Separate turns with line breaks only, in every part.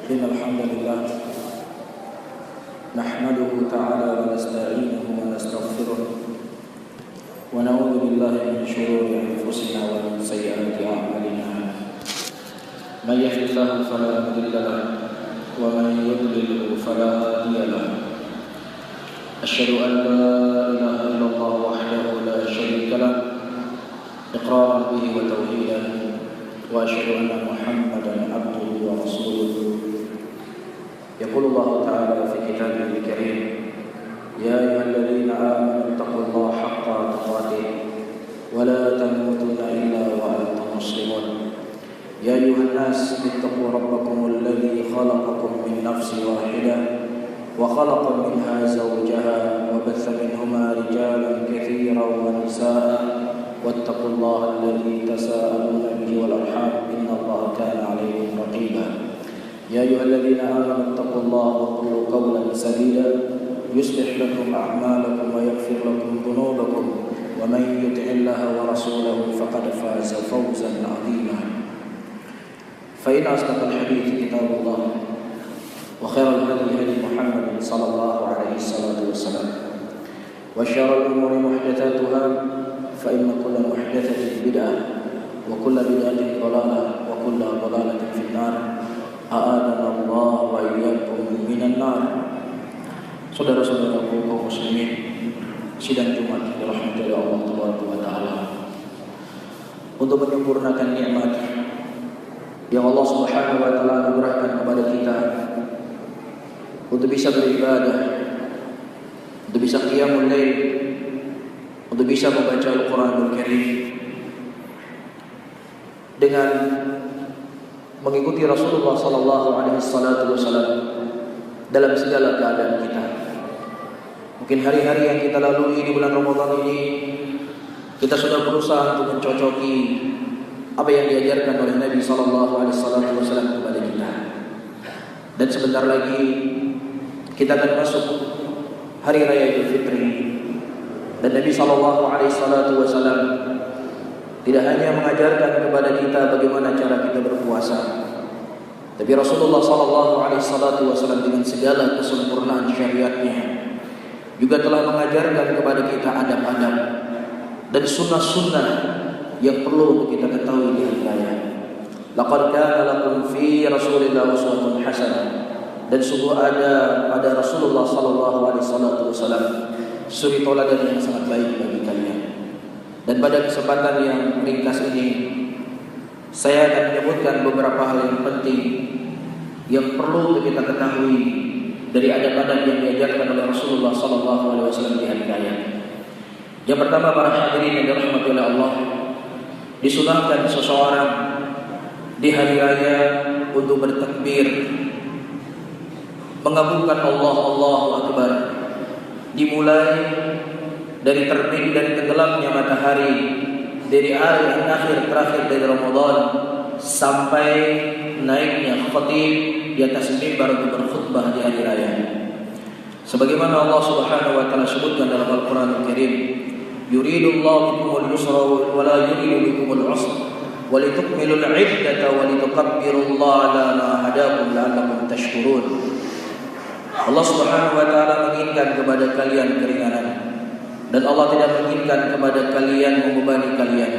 إن الحمد لله نحمده تعالى ونستعينه ونستغفره ونعوذ بالله من شرور أنفسنا ومن سيئات أعمالنا. من يهد الله فلا مضل له ومن يضلل فلا هادي له. أشهد أن لا إله إلا الله وحده لا شريك له إقرارا به وتوحيدا، وأشهد أن محمدا عبده ورسوله. يقول الله تعالى في كتابه الكريم: يا أيها الذين آمنوا اتقوا الله حق تقاته ولا تموتن إلا وأنتم مسلمون. يا أيها الناس اتقوا ربكم الذي خلقكم من نفس واحدة وخلق منها زوجها وبث منهما رجالا كثيرا ونساء واتقوا الله الذي تساءلون به والأرحام إن الله كان عليكم رقيبا. يا أيها الذين آمنوا اتقوا الله وقولوا قولا سديدا يصلح لكم أعمالكم ويغفر لكم ذنوبكم ومن يطع الله ورسوله فقد فاز فوزا عظيما. فإن أصدق الحديث كتاب الله وخير الهدي هدي محمد صلى الله عليه وسلم وشر الأمور محدثاتها فإن كل محدثة بدعة وكل بدعة ضلالة وكل ضلالة في النار. أعاذنا الله وإياكم من النار. Saudara-saudaraku kaum muslimin, sidang Jumat dirahmati oleh Allah Taala, untuk menyempurnakan nikmat yang Allah Subhanahu wa taala anugerahkan kepada kita untuk bisa beribadah, untuk bisa qiyamul lail, untuk bisa membaca Al-Qur'anul Karim dengan mengikuti Rasulullah sallallahu alaihi wasallam dalam segala keadaan kita. Mungkin hari-hari yang kita lalui di bulan Ramadan ini, kita sudah berusaha untuk mencocoki apa yang diajarkan oleh Nabi sallallahu alaihi wasallam kepada kita. Dan sebentar lagi kita akan masuk hari raya Idul Fitri. Dan Nabi sallallahu alaihi wasallam tidak hanya mengajarkan kepada kita bagaimana cara kita berpuasa, tapi Rasulullah sallallahu alaihi wasallam dengan segala kesempurnaan syariatnya juga telah mengajarkan kepada kita adab-adab dan sunnah-sunnah yang perlu untuk kita ketahui di hari raya. Laqad kana lakum fi Rasulillah uswatun hasanah. Dan sungguh ada pada Rasulullah sallallahu alaihi wasallam suri tauladan yang sangat baik bagi kalian. Dan pada kesempatan yang ringkas ini, saya akan menyebutkan beberapa hal yang penting yang perlu untuk kita ketahui dari adab-adab yang diajarkan oleh Rasulullah sallallahu alaihi wasallam di hari raya. Yang pertama, para hadirin yang dirahmati oleh Allah, disunahkan seseorang di hari raya untuk bertakbir, mengagungkan Allah, Allahu Akbar, dimulai dari terbit dan tenggelamnya matahari, dari akhir terakhir dari Ramadan sampai naiknya khatib di atas mimbar untuk berkhutbah di hari raya. Sebagaimana Allah Subhanahu wa taala sebutkan dalam Al-Qur'anul Karim, yuridullahu bikumul yusra wa la yuridu bikumul usra wa litukmilul 'iddata wa litukabbirullaha 'ala ma hadakum la'allakum tashkurun. Allah Subhanahu wa taala menginginkan kepada kalian keringanan, dan Allah tidak menginginkan kepada kalian membebani kalian.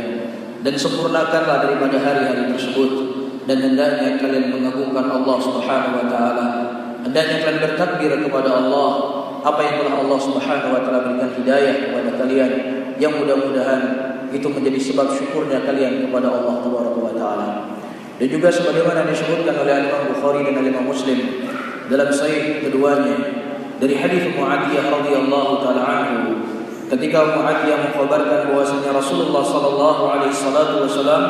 Dan sempurnakanlah daripada hari-hari tersebut, dan hendaknya kalian mengagungkan Allah Subhanahu wa taala. Hendaknya kalian bertakbir kepada Allah apa yang telah Allah Subhanahu wa taala berikan hidayah kepada kalian, yang mudah-mudahan itu menjadi sebab syukurnya kalian kepada Allah Subhanahu wa taala. Dan juga sebagaimana disebutkan oleh Imam Bukhari dan Imam Muslim dalam sahih keduanya dari hadis Mu'adiyah radhiyallahu taala anhu, ketika Mu'adiyah mengkhabarkan bahwasanya Rasulullah sallallahu alaihi wasallam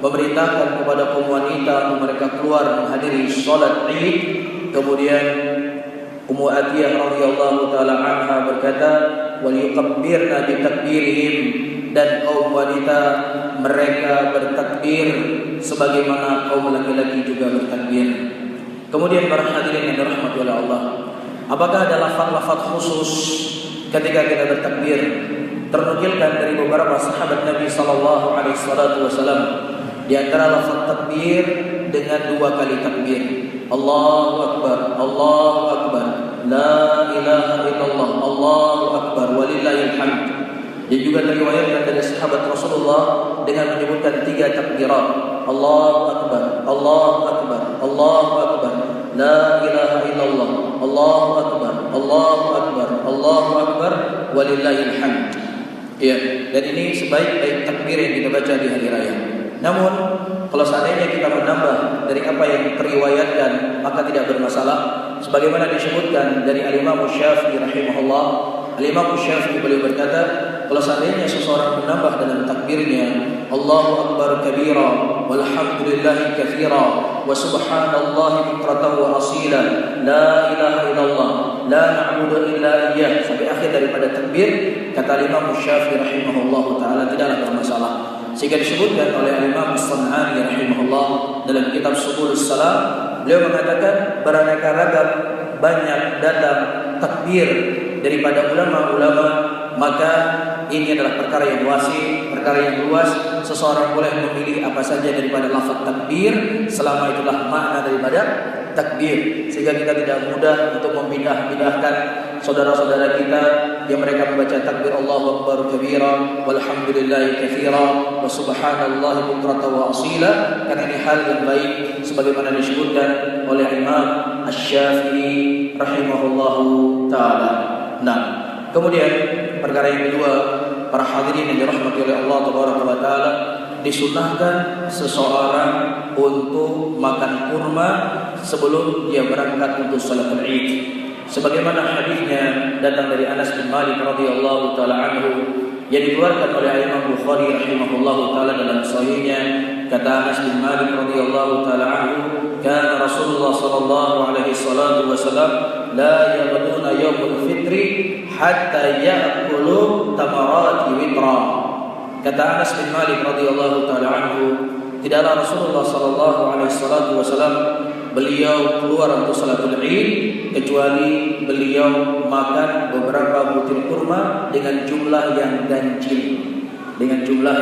memerintahkan kepada kaum wanita untuk mereka keluar menghadiri salat Id. Kemudian Ummu Atiyah radhiyallahu taala anha berkata, "Wal yukabbirna bi takbirihim," dan kaum wanita mereka bertakbir sebagaimana kaum laki-laki juga bertakbir. Kemudian para hadirin yang dirahmati oleh Allah, apakah ada lafaz-lafaz khusus ketika kita bertakbir? Ternukilkan dari beberapa sahabat Nabi sallallahu alaihi wasallam, di antara lafaz takbir dengan 2 kali takbir. Allahu Akbar, Allahu Akbar, La ilaha illallah, Allahu Akbar, walillahil hamd. Dan juga diriwayatkan dari sahabat Rasulullah dengan menyebutkan 3 takbirat. Allahu Akbar, Allahu Akbar, Allahu Akbar, La ilaha illallah, Allahu Akbar, Allahu Akbar, Allahu Akbar, walillahil hamd. Ya, dan ini sebaik-baik takbir yang kita baca di hari raya. Namun, kalau seandainya kita menambah dari apa yang teriwayatkan, maka tidak bermasalah. Sebagaimana disebutkan dari Al-Imam Syafi'i rahimahullah, Al-Imam Syafi'i beliau berkata, kalau seandainya seseorang menambah dalam takbirnya Allahu Akbar kabira walhamdulillahi katsira wa subhanallahi bukratan wa asila la ilaha illallah la na'budu illa iyyah sampai akhir daripada takbir, kata Imam Syafi'i rahimahullah taala tidaklah bermasalah. Sehingga disebutkan oleh Imam As-San'ani rahimahullah dalam kitab Subulus Salam, beliau mengatakan beraneka ragam banyak datang takbir daripada ulama-ulama, maka ini adalah perkara yang wasi, perkara yang luas. Seseorang boleh memilih apa saja daripada lafaz takbir selama itulah makna daripada takbir, sehingga kita tidak mudah untuk membidah-bidahkan saudara-saudara kita yang mereka membaca takbir Allahu Akbar kabira walhamdulillahi katsira wa subhanallahi bukratan wa asila, karena ini hal yang baik sebagaimana disebutkan oleh Imam Asy-Syafi'i rahimahullahu taala. Nah, kemudian perkara yang kedua, para hadirin yang dirahmati oleh Allah tabaraka wa taala, disunahkan seseorang untuk makan kurma sebelum dia berangkat untuk salatul Id. Sebagaimana hadisnya datang dari Anas bin Malik radhiyallahu taala anhu yang dikeluarkan oleh Imam Bukhari rahimahullahu taala dalam sahihnya, kata Anas bin Malik radhiyallahu taala anhu, kana Rasulullah sallallahu alaihi wasallam la yaghduna yaumul fitri hatta ya'kulu tamarati witra. Kata Anas bin Malik radhiyallahu taala anhu, tidaklah Rasulullah sallallahu alaihi wasallam beliau keluar untuk salatul Id kecuali beliau makan beberapa butir kurma dengan jumlah yang ganjil. Dengan jumlah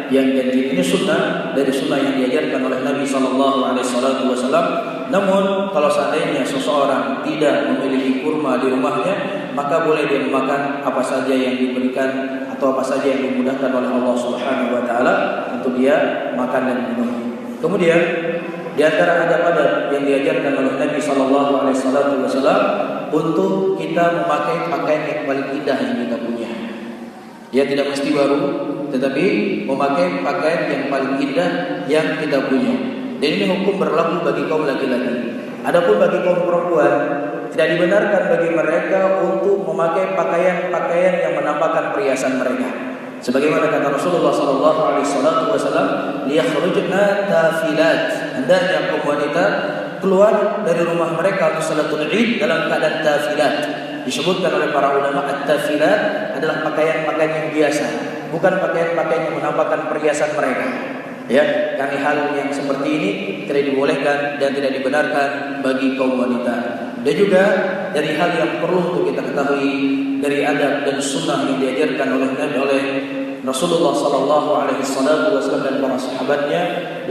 yang ganjil. Ini sunnah dari sunnah yang diajarkan oleh Nabi sallallahu alaihi wasallam. Namun kalau seandainya seseorang tidak memiliki kurma di rumahnya, maka boleh dia memakan apa saja yang diberikan atau apa saja yang dimudahkan oleh Allah Subhanahu wa taala untuk dia makan dan minum. Kemudian di antara adab-adab yang diajarkan oleh Nabi sallallahu alaihi wasallam untuk kita memakai pakaian yang paling indah yang kita punya. Dia tidak mesti baru, tetapi memakai pakaian yang paling indah yang kita punya. Dan ini hukum berlaku bagi kaum laki-laki. Adapun bagi kaum perempuan, tidak dibenarkan bagi mereka untuk memakai pakaian-pakaian yang menampakkan perhiasan mereka. Sebagaimana kata Rasulullah sallallahu alaihi wasallam, liyakhrujna tafilat. Hendaknya kaum wanita keluar dari rumah mereka untuk salatul Id dalam keadaan tafilat. Disebutkan oleh para ulama, at-tafilat adalah pakaian-pakaian yang biasa, bukan pakaian-pakaian yang menampakkan perhiasan mereka. Ya, karena hal yang seperti ini tidak dibolehkan dan tidak dibenarkan bagi kaum wanita. Dan juga dari hal yang perlu untuk kita ketahui dari adab dan sunnah yang diajarkan oleh Rasulullah sallallahu alaihi wasallam dan para sahabatnya,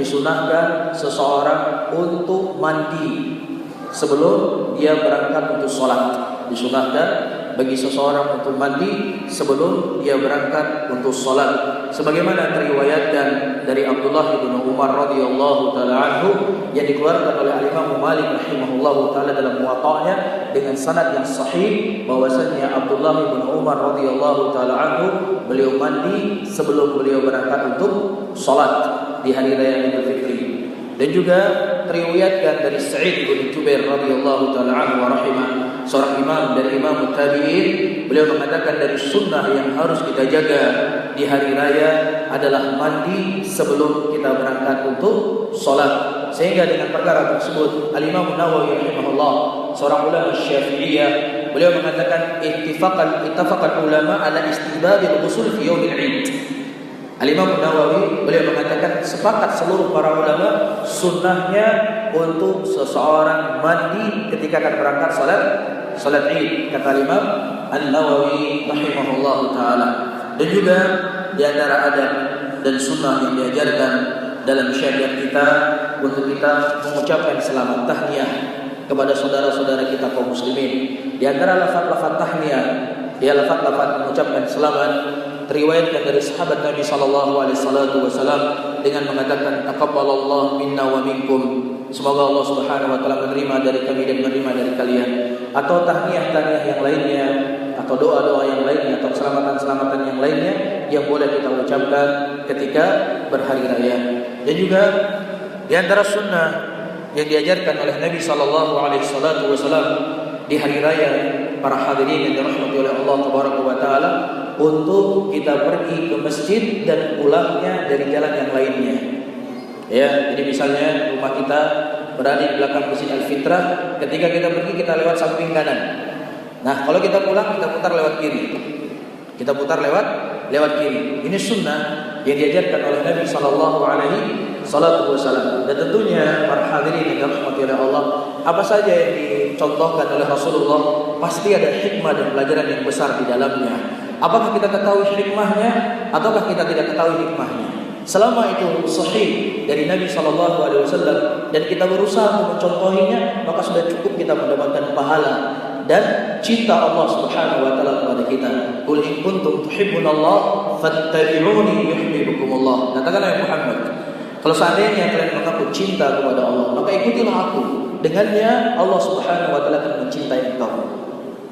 disunahkan seseorang untuk mandi sebelum dia berangkat untuk sholat. Disunahkan bagi seseorang untuk mandi sebelum dia berangkat untuk sholat. Sebagaimana teriwayatkan dari Abdullah bin Umar radhiyallahu taala anhu yang dikeluarkan oleh Imam Malik rahimahullahu taala dalam Muwatta'nya dengan sanad yang sahih, bahwasanya Abdullah bin Umar radhiyallahu taala anhu beliau mandi sebelum beliau berangkat untuk sholat di hari raya Idul Fitri. Dan juga teriwayatkan dari Sa'id bin Jubair radhiyallahu taala anhu wa rahimah, seorang imam dari imam tabi'in, beliau mengatakan dari sunnah yang harus kita jaga di hari raya adalah mandi sebelum kita berangkat untuk sholat. Sehingga dengan perkara tersebut Al-Imam Nawawi rahimahullah, seorang ulama Syafi'iyah, beliau mengatakan ittafaqal ulama ala istihbabil ghusl fi yaumil Id. Al-Imam Nawawi beliau mengatakan sepakat seluruh para ulama sunnahnya untuk seseorang mandi ketika akan berangkat salat Id, kata Imam An-Nawawi rahimahullah taala. Dan juga di antara adab dan sunnah yang diajarkan dalam syariat kita untuk kita mengucapkan selamat tahniah kepada saudara-saudara kita kaum muslimin. Di antara lafaz-lafaz tahniah, lafaz-lafaz mengucapkan selamat teriwayatkan dari sahabat Nabi sallallahu alaihi wasallam dengan mengatakan taqabbalallahu minna wa minkum. Semoga Allah Subhanahu wa taala menerima dari kami dan menerima dari kalian. Atau tahniah-tahniah yang lainnya, atau doa-doa yang lainnya, atau keselamatan-keselamatan yang lainnya yang boleh kita ucapkan ketika berhari raya. Dan juga di antara sunnah yang diajarkan oleh Nabi sallallahu alaihi wasallam di hari raya para hadirin yang dirahmati oleh Allah Tabaraka wa taala, untuk kita pergi ke masjid dan pulangnya dari jalan yang lainnya. Ya, jadi misalnya rumah kita berada di belakang Masjid Al-Fitrah, ketika kita pergi kita lewat samping kanan. Nah, kalau kita pulang kita putar lewat kiri. Kita putar lewat kiri. Ini sunnah yang diajarkan oleh Nabi sallallahu alaihi wasallam. Dan tentunya para hadirin yang dirahmati oleh Allah, apa saja yang dicontohkan oleh Rasulullah pasti ada hikmah dan pelajaran yang besar di dalamnya. Apakah kita ketahui hikmahnya ataukah kita tidak ketahui hikmahnya? Selama itu sahih dari Nabi sallallahu alaihi wasallam dan kita berusaha untuk mencontohinya, maka sudah cukup kita mendapatkan pahala dan cinta Allah Subhanahu wa taala kepada kita. Qul in kuntum tuhibbunallah fattabi'uni yuhibbukumullah. Katakanlah ya Muhammad, kalau seandainya kalian mengaku cinta kepada Allah, maka ikutilah aku. Dengannya Allah Subhanahu wa taala akan mencintai engkau.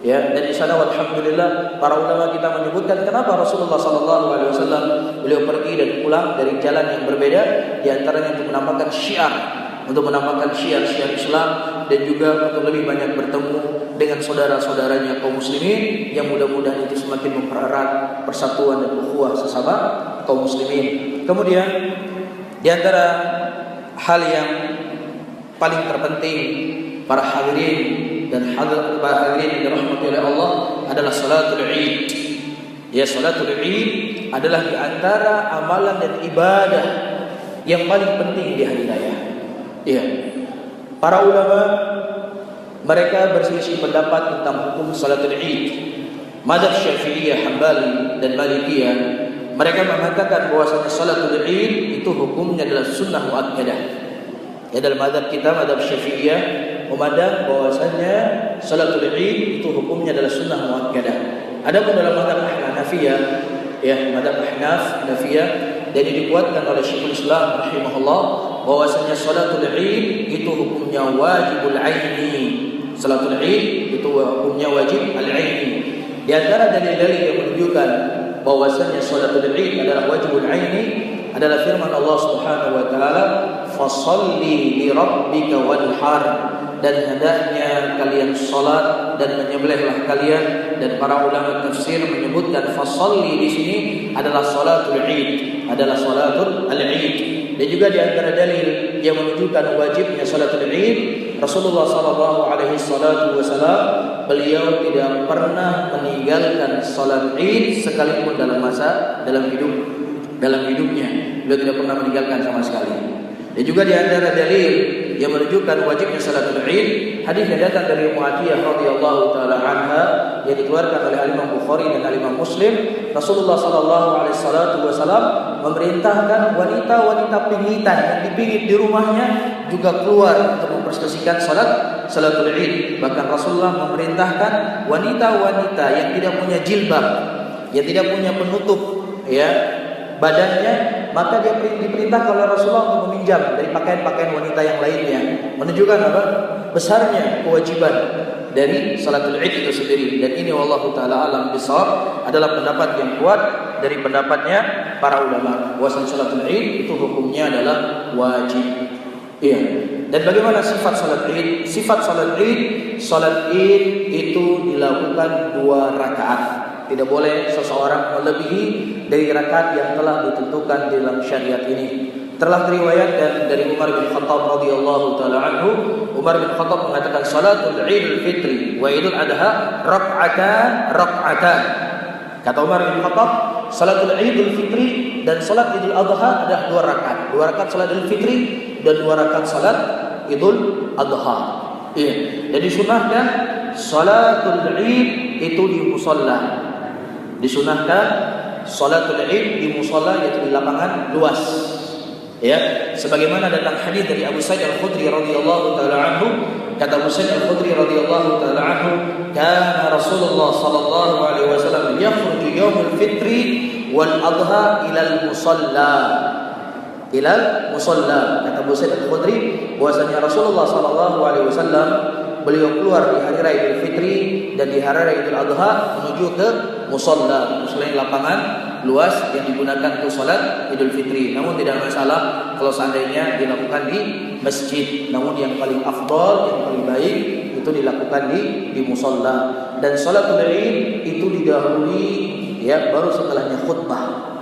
Ya, dan di sana alhamdulillah para ulama kita menyebutkan kenapa Rasulullah sallallahu alaihi wasallam beliau pergi dan pulang dari jalan yang berbeda, di antaranya untuk menampakkan syiar Islam, dan juga untuk lebih banyak bertemu dengan saudara-saudaranya kaum muslimin, yang mudah-mudahan itu semakin mempererat persatuan dan ukhuwah sesama kaum muslimin. Kemudian di antara hal yang paling terpenting para hadirin dan hadirin yang dirahmati oleh Allah adalah salatul Id. Ya, salatul Id adalah di antara amalan dan ibadah yang paling penting di hari raya. Ya. Para ulama mereka berselisih pendapat tentang hukum salatul Id. Madzhab Syafi'iyah, Hambali dan Malikiyah mereka mengatakan bahwasanya salatul Id itu hukumnya adalah sunnah muakkadah. Ya, dalam madzhab kita, madzhab Syafi'iyah, memandang bahwasanya salatul Id itu hukumnya adalah sunnah muakkadah. Adapun dalam madzhab Hanafiyah, madzhab Hanafiyah, dan dikuatkan oleh Syekhul Islam rahimahullah bahwasanya salatul Id itu hukumnya wajibul aini. Salatul Id itu hukumnya wajib al-aini. Di antara dalil-dalil yang menunjukkan bahwasanya salatul Id adalah wajibul aini adalah firman Allah Subhanahu wa taala, "Fasholli li rabbika wanhar." Dan hendaknya kalian salat dan menyembelihlah kalian. Dan para ulama tafsir menyebutkan fasholli di sini adalah salatul Id, adalah salatul al-Id. Dan juga di antara dalil yang menunjukkan wajibnya salatul Id, Rasulullah sallallahu alaihi wasallam beliau tidak pernah meninggalkan salat Id sekalipun dalam hidupnya. Beliau tidak pernah meninggalkan sama sekali. Dan juga di antara dalil yang menunjukkan wajibnya salatul Id, hadis yang datang dari Mu'atiyah radhiyallahu taala anha yang dikeluarkan oleh Imam Bukhari dan Imam Muslim. Rasulullah sallallahu alaihi wasallam memerintahkan wanita-wanita pingitan yang dipingit di rumahnya juga keluar untuk mempersekusikan salatul Id. Bahkan Rasulullah memerintahkan wanita-wanita yang tidak punya jilbab, yang tidak punya penutup badannya, maka dia diperintahkan oleh Rasulullah untuk meminjam dari pakaian-pakaian wanita yang lainnya. Menunjukkan apa? Besarnya kewajiban dari salatul Id itu sendiri. Dan ini wallahu taala alam bisawab adalah pendapat yang kuat dari pendapatnya para ulama. Bahwasanya salatul Id itu hukumnya adalah wajib. Iya. Dan bagaimana sifat salat Id? Sifat salat Id itu dilakukan 2 rakaat. Tidak boleh seseorang melebihi dari rakaat yang telah ditentukan dalam syariat ini. Telah diriwayatkan dari Umar bin Khattab radhiyallahu taala anhu, Umar bin Khattab mengatakan salatul Idul Fitri wa Idul Adha rak'atan. Kata Umar bin Khattab, salatul Idul Fitri dan salat Idul Adha adalah 2 rakaat. 2 rakaat salat Idul Fitri dan 2 rakaat salat Idul Adha. Iya. Jadi disunahkan salatul Id itu di musalla. Disunahkan salatul Id di musalla, yaitu di lapangan luas. Ya, sebagaimana datang hadis dari Abu Sa'id Al-Khudri radhiyallahu taala anhu, kata Abu Sa'id Al-Khudri radhiyallahu taala anhu, kana Rasulullah sallallahu alaihi wasallam yakhruju yaumul fitri wal adha ila al-musalla. Ila musalla. Kata Abu Sa'id Al-Khudri bahwasanya Rasulullah sallallahu alaihi wasallam beliau keluar di hari raya Idul Fitri dan di hari raya Idul Adha menuju ke musalla. Musalla lapangan luas yang digunakan untuk salat Idul Fitri. Namun tidak masalah kalau seandainya dilakukan di masjid. Namun yang paling afdal, yang paling baik itu dilakukan di musalla. Dan salatul Id itu didahului ya baru setelahnya khutbah.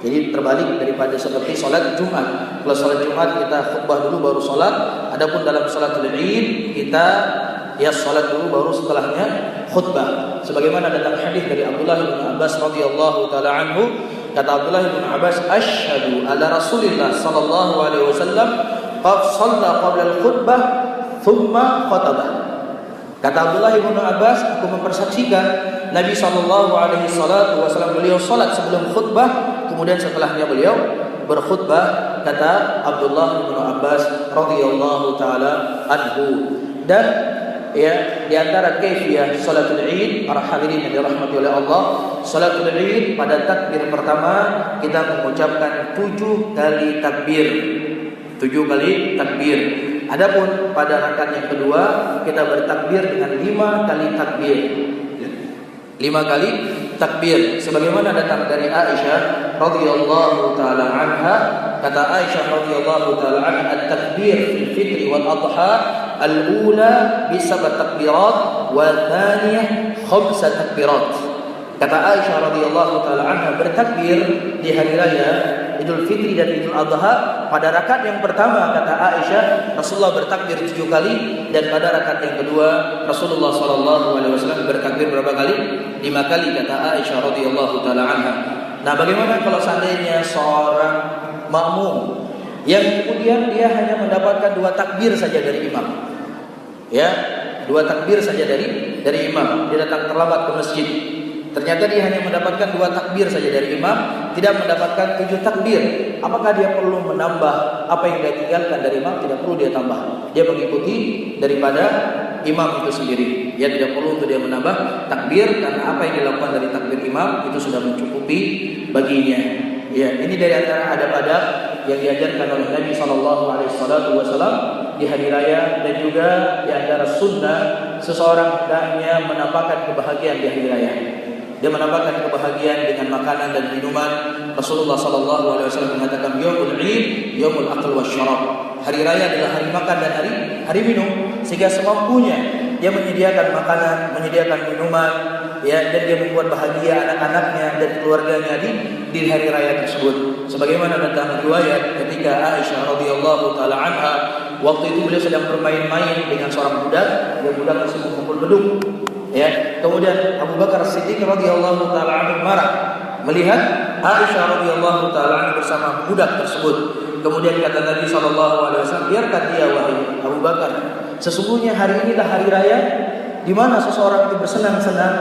Jadi terbalik daripada seperti salat Jumat. Kalau salat Jumat kita khutbah dulu baru salat. Adapun dalam salatul Id kita ya salat dulu baru setelahnya khutbah. Sebagaimana datang hadis dari Abdullah bin Abbas radhiyallahu taala anhu, kata Abdullah bin Abbas, "Asyhadu ala Rasulillah sallallahu alaihi wasallam qad shalla qabla al-khutbah thumma khatabah." Kata Abdullah bin Abbas, aku mempersaksikan Nabi sallallahu alaihi wasallam beliau salat sebelum khutbah, kemudian setelahnya beliau berkhutbah, kata Abdullah bin Abbas radhiyallahu taala anhu. Dan ya di antara kaifiyah salatul Id para hadirin yang dirahmati oleh Allah, salatul Id pada takbir pertama kita mengucapkan 7 kali takbir. 7 kali takbir. Adapun pada rakaat yang kedua kita bertakbir dengan 5 kali takbir. 5 kali takbir sebagaimana datang dari Aisyah radhiyallahu taala anha, kata Aisyah radhiyallahu taala anha, at-takbir fil fitri wal adha al-ula bi 7 takbirat wa thaniyah 5 takbirat. Kata Aisyah radhiyallahu taala anha, bertakbir di hari raya Idul Fitri dan Idul Adha pada rakaat yang pertama, kata Aisyah, Rasulullah bertakbir 7 kali, dan pada rakaat yang kedua Rasulullah sallallahu alaihi wasallam bertakbir berapa kali? 5 kali, kata Aisyah radhiyallahu taala anha. Nah, bagaimana kalau seandainya seorang makmum yang kemudian dia hanya mendapatkan 2 takbir saja dari imam? Ya, 2 takbir saja dari imam. Dia datang terlambat ke masjid. Ternyata dia hanya mendapatkan 2 takbir saja dari imam, tidak mendapatkan 7 takbir. Apakah dia perlu menambah apa yang dia tinggalkan dari imam? Tidak perlu dia tambah. Dia mengikuti daripada imam itu sendiri. Dia tidak perlu untuk dia menambah takbir, karena apa yang dilakukan dari takbir imam itu sudah mencukupi baginya. Ya, ini dari antara adab-adab yang diajarkan oleh Nabi SAW di hari raya, dan juga di antara sunnah seseorang hendaknya menampakkan kebahagiaan di hari raya. Dia menampakkan kebahagiaan dengan makanan dan minuman. Rasulullah sallallahu alaihi wasallam mengatakan, yaumul Id yaumul akl wasyarab. Hari raya adalah hari makan dan hari minum, sehingga semampunya dia menyediakan makanan, menyediakan minuman, ya, dan dia membuat bahagia anak-anaknya dan keluarganya di hari raya tersebut. Sebagaimana datang riwayat ketika Aisyah radhiyallahu taala anha waktu itu beliau sedang bermain-main dengan seorang budak, dan budak tersebut mengumpul beduk. Ya, kemudian Abu Bakar Siddiq radhiyallahu taala anhu marah melihat Aisyah radhiyallahu taala anha bersama budak tersebut. Kemudian kata Nabi sallallahu alaihi wasallam, biarkan dia wahai Abu Bakar. Sesungguhnya hari inilah hari raya di mana seseorang itu bersenang-senang,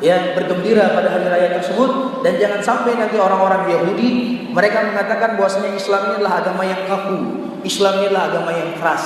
ya, bergembira pada hari raya tersebut, dan jangan sampai nanti orang-orang Yahudi mereka mengatakan bahwasanya Islam ini adalah agama yang kaku, Islam ini adalah agama yang keras.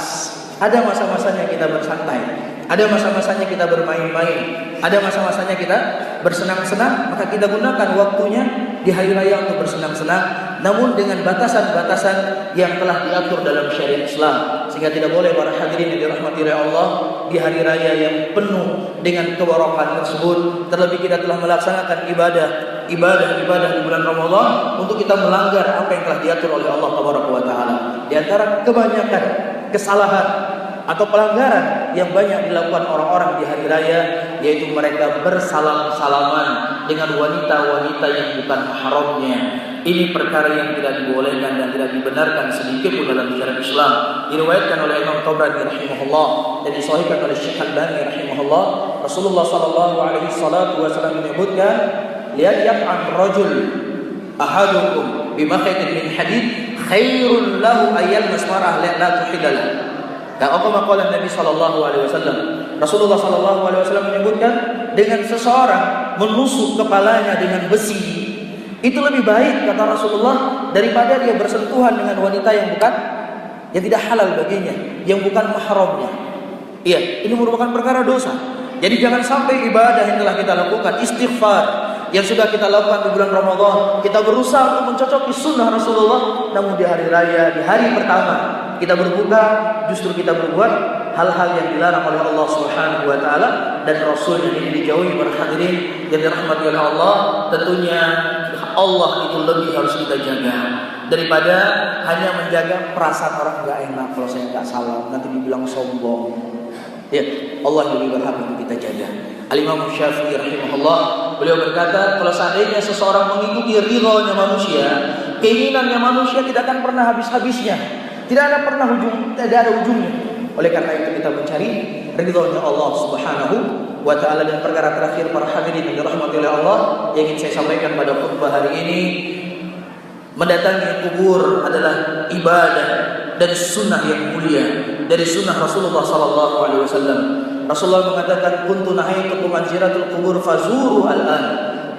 Ada masa-masanya kita bersantai, ada masa-masanya kita bermain-main, ada masa-masanya kita bersenang-senang, maka kita gunakan waktunya di hari raya untuk bersenang-senang, namun dengan batasan-batasan yang telah diatur dalam syariat Islam. Sehingga tidak boleh para hadirin yang dirahmati oleh Allah di hari raya yang penuh dengan kebarokan tersebut, terlebih kita telah melaksanakan ibadah di bulan Ramadan, untuk kita melanggar apa yang telah diatur oleh Allah Taala. Di antara kebanyakan kesalahan atau pelanggaran yang banyak dilakukan orang-orang di hari raya, yaitu mereka bersalam-salaman dengan wanita-wanita yang bukan mahramnya. Ini perkara yang tidak dibolehkan dan tidak dibenarkan sedikit pun dalam syariat Islam. Diriwayatkan oleh Imam Tabrani rahimahullah dan disahihkan oleh Syekh Albani rahimahullah. Rasulullah sallallahu alaihi wasallam menyebutkan, lihat yaq'an rajul ahadukum bimakhatin min hadid khairul lahu ayyal masmarah la tuhidala. Dan apa maqala Nabi sallallahu alaihi wasallam? Rasulullah sallallahu alaihi wasallam menyebutkan, dengan seseorang menusuk kepalanya dengan besi, itu lebih baik, kata Rasulullah, daripada dia bersentuhan dengan wanita yang tidak halal baginya, yang bukan mahramnya. Iya, ini merupakan perkara dosa. Jadi jangan sampai ibadah yang telah kita lakukan, istighfar yang sudah kita lakukan di bulan Ramadan, kita berusaha untuk mencocoki sunnah Rasulullah, namun di hari raya, di hari pertama kita berbuka, justru kita berbuat hal-hal yang dilarang oleh Allah Subhanahu wa taala dan Rasul yang ini dijauhi para hadirin yang dirahmati oleh Allah. Tentunya Allah itu lebih harus kita jaga daripada hanya menjaga perasaan orang enggak enak kalau saya enggak salam, nanti dibilang sombong. Ya, Allah lebih berhak untuk kita jaga. Al-Imam Syafi'i rahimahullah, beliau berkata, kalau seandainya seseorang mengikuti ridhonya manusia, keinginannya manusia tidak akan pernah habis-habisnya, tidak ada ujungnya. Oleh karena itu kita mencari ridhonya Allah Subhanahu wa taala. Dan perkara terakhir para hadirin yang dirahmati oleh Allah yang ingin saya sampaikan pada khutbah hari ini, mendatangi kubur adalah ibadah dan sunnah yang mulia dari sunnah Rasulullah sallallahu alaihi wasallam. Rasulullah mengatakan, kuntu nahaitukum an ziyaratul qubur fazuru al-an.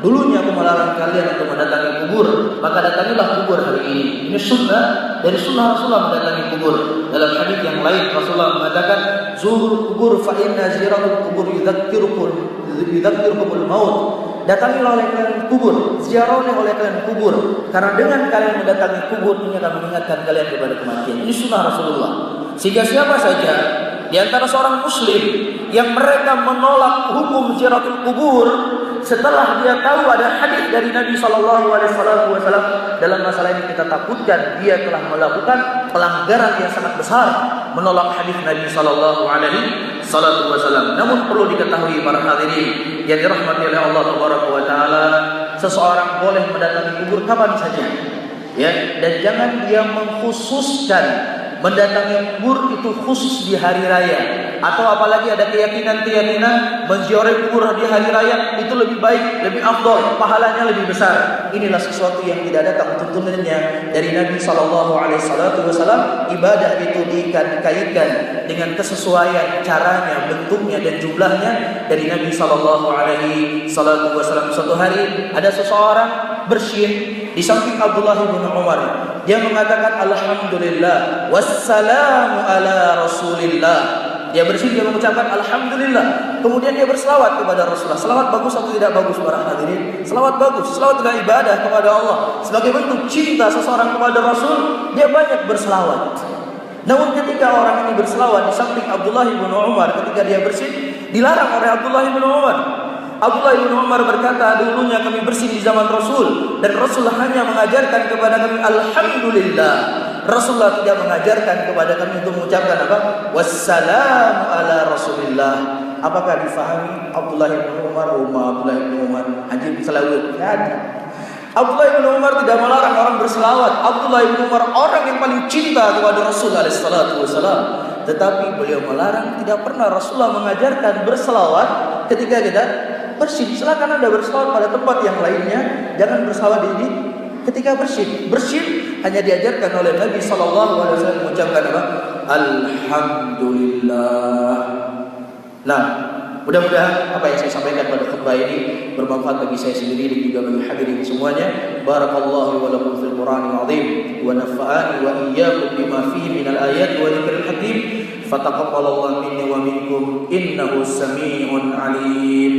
Dulunya aku melarang kalian untuk mendatangi kubur, maka datangilah kubur hari ini. Ini sunnah dari sunnah Rasulullah mendatangi kubur. Dalam hadis yang lain Rasulullah mengatakan, zurul kubur fa inna ziyaratul qubur yudzakirukumul maut. Datangilah oleh kalian kubur, ziarahlah oleh kalian kubur, karena dengan kalian mendatangi kubur ini akan mengingatkan kalian kepada kematian. Ini sunnah Rasulullah. Sehingga siapa saja di antara seorang muslim yang mereka menolak hukum ziaratul kubur setelah dia tahu ada hadis dari Nabi sallallahu alaihi wasallam, dalam masalah ini kita takutkan dia telah melakukan pelanggaran yang sangat besar, menolak hadis Nabi sallallahu alaihi wasallam. Namun perlu diketahui para hadirin yang dirahmati oleh Allah Subhanahu wa taala, seseorang boleh mendatangi kubur kapan saja. Ya, dan jangan dia mengkhususkan mendatangi kubur itu khusus di hari raya, atau apalagi ada keyakinan menziarahi kubur di hari raya itu lebih baik, lebih afdal, pahalanya lebih besar. Inilah sesuatu yang tidak datang tuntunannya dari Nabi sallallahu alaihi wasallam. Ibadah itu dikaitkan dengan kesesuaian caranya, bentuknya dan jumlahnya dari Nabi sallallahu alaihi wasallam. Suatu hari ada seseorang bersin di samping Abdullah bin Umar. Dia mengatakan alhamdulillah wassalamu ala rasulillah. Dia bersin, dia mengucapkan alhamdulillah. Kemudian dia berselawat kepada Rasulullah. Selawat bagus atau tidak bagus para hadirin? Selawat bagus. Selawat adalah ibadah kepada Allah. Sebagai bentuk cinta seseorang kepada Rasul, dia banyak berselawat. Namun ketika orang ini berselawat di samping Abdullah bin Umar, ketika dia bersin, dilarang oleh Abdullah bin Umar. Abdullah bin Umar berkata, dulunya kami bersin di zaman Rasul, dan Rasul hanya mengajarkan kepada kami alhamdulillah. Rasulullah tidak mengajarkan kepada kami untuk mengucapkan apa? Wassalamu ala rasulillah. Apakah difahami Abdullah bin Umar? Abdullah bin Umar ajib selawat. Abdullah bin Umar tidak melarang orang berselawat. Abdullah bin Umar orang yang paling cinta kepada Rasul alaihi salatu wasallam. Tetapi beliau melarang, tidak pernah Rasulullah mengajarkan berselawat ketika kita bersin. Silakan Anda berselawat pada tempat yang lainnya, jangan berselawat di sini ketika bersin. Bersin hanya diajarkan oleh Nabi sallallahu alaihi wasallam mengucapkan apa? Alhamdulillah. Nah, mudah-mudahan apa yang saya sampaikan pada khutbah ini bermanfaat bagi saya sendiri dan juga bagi hadirin semuanya. Barakallahu wa lakum fil Qur'anil azim wa nafa'ani wa iyyakum bima fihi minal ayati wa dzikril hakim. Fataqabbalallahu minni wa minkum innahu samii'un 'aliim.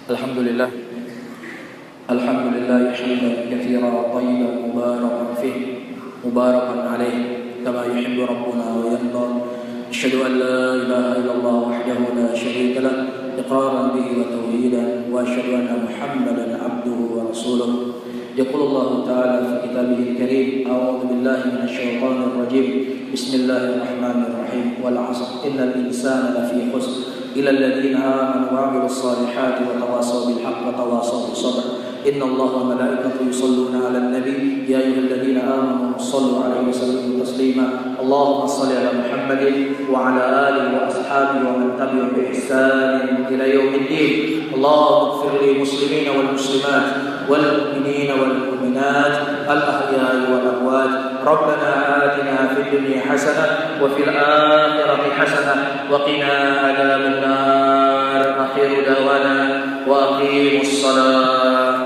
Alhamdulillah. Alhamdulillah hamdan katsiran thayyiban mubarakan fihi mubarakan alaihi kama yuhibbu rabbuna wa yarda. Asyhadu an la ilaha illallah wahdahu la syarika lah iqraran bihi wa tauhidan wa asyhadu anna Muhammadan abduhu wa rasuluh. Yaqulu Allah ta'ala fi kitabihil karim, a'udzu billahi minasy syaithanir rajim. Bismillahirrahmanirrahim. Wal 'asr innal insana lafi khusr illa alladziina aamanu wa 'amilus salihati wa tawassaw bil haqqi wa tawassaw bis sabr. Inna Allaha wa malaikatahu yusholluna 'alan nabi ya ayyuhalladzina amanu shallu 'alaihi wa sallimu taslima. Allahumma shalli 'ala Muhammadin wa 'ala alihi wa ashabihi wa man tabi'ahum bi ihsan ila yaumiddin. Allahumma ighfir lil muslimina wal muslimat wal mu'minina wal mu'minat al ahya'i wal amwat. Rabbana atina fid dunya hasanah wa fil akhirati hasanah wa qina adzaban nar. النار. Akhiru da'wana wa aqimus salam.